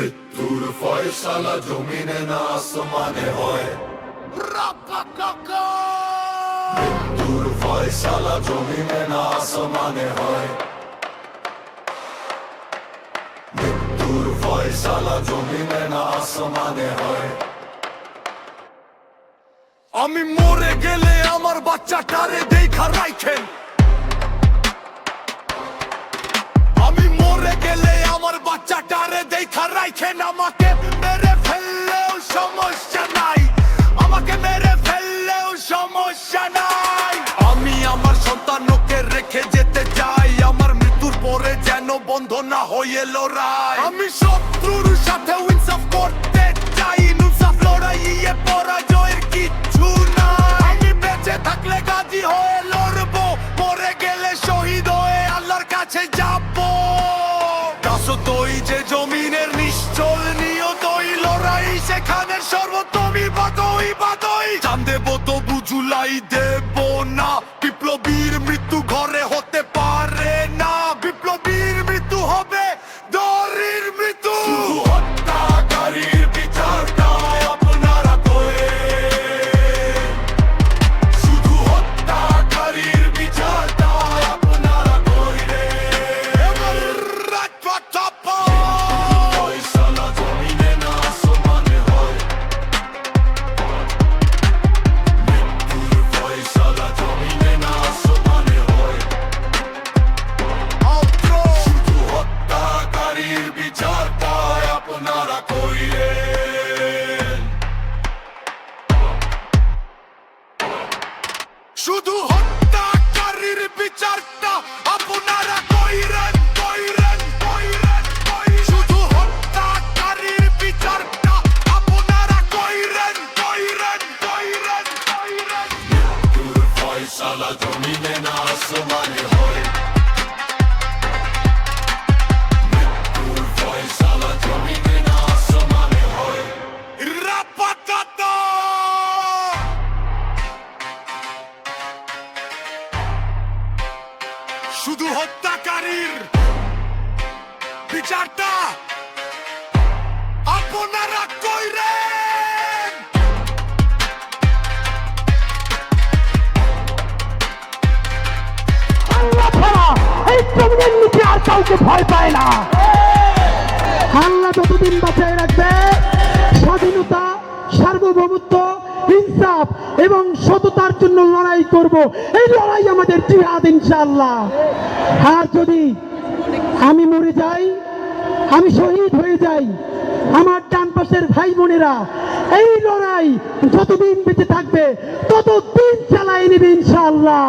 মৃত্যুর ফয়সালা জমিনে না আসমানে হয়। মৃত্যুর ফয়সালা জমিনে না আসমানে হয়। মৃত্যুর ফয়সালা জমিনে না আসমানে হয়। আমি মরে গেলে আমার বাচ্চাটারে দেখা রাখেন। আমি মরে গেলে আমার বাচ্চাটারে দেখা রাখেন। আমাকে মেরে ফেললেও সমস্যা নাই, আমাকে মেরে ফেললেও সমস্যা নাই। আমি আমার সন্তানকে রেখে যেতে চাই, আমার মৃত্যুর পরে যেন বন্ধ না হয়ে লড়াই। আমি শত্রুর সাথে ইনসাফ করতে চাই, ইনসাফ লড়াইয়ে পরাজয়ের কিচ্ছু নাই। আমি বেঁচে থাকলে গাজী হয়ে লড়বো, মরে গেলে শহীদ হয়ে আল্লাহর কাছে যাবো। দাসতই যে জমিনের নিশ্চল নিয়তই লড়াই, সেখানে সর্বোত্তমই বাদই বাদই। জান দেব তবু জুলাই দেব না, বিপ্লবীর মৃত্যু ঘরে হতে পারে না। বিপ্লবীর মৃত্যু হবে দরির মৃত্যু। হত্যাকারীর বিচারটা আপনারা করেন, শুধু হত্যাকারীর বিচারটা আপনারা করেন। ফয়সালা জমিনে না আসমানে হয়। মৃত্যুর ফয়সালা জমিনে না আসমানে হয়। শুধু হত্যাকারীর বিচারটা আপনারা কইরেন, শুধু হত্যাকারীর বিচারটা আপনারা কইরেন, কইরেন, কইরেন, কইরেন। শুধু হত্যাকারীর বিচারটা আপনারা কইরেন, কইরেন, কইরেন, কইরেন। মৃত্যুর ফয়সালা জমিনে না আসমানে হয়। মৃত্যুর ফয়সালা জমিনে না আসমানে হয়। রাপাতাতা শুধু হত্যাকারীর বিচারটা আপনারা কইরেন। আল্লাহ ছাড়া এই জমিনের নিচে আর কাউকে ভয় পায় না। আল্লাহ যতদিন বাঁচায় রাখবে, স্বাধীনতা, সার্বভৌমত্ব, ইনসাফ এবং সততার জন্য লড়াই করব। এই লড়াই আমাদের জিহাদ ইনশাআল্লাহ। আর যদি আমি মরে যাই, আমি শহীদ হয়ে যাই, আমার ডান পাশের ভাই বোনেরা এই লড়াই যতদিন বেঁচে থাকবে ততদিন চালায় নেবে ইনশাআল্লাহ।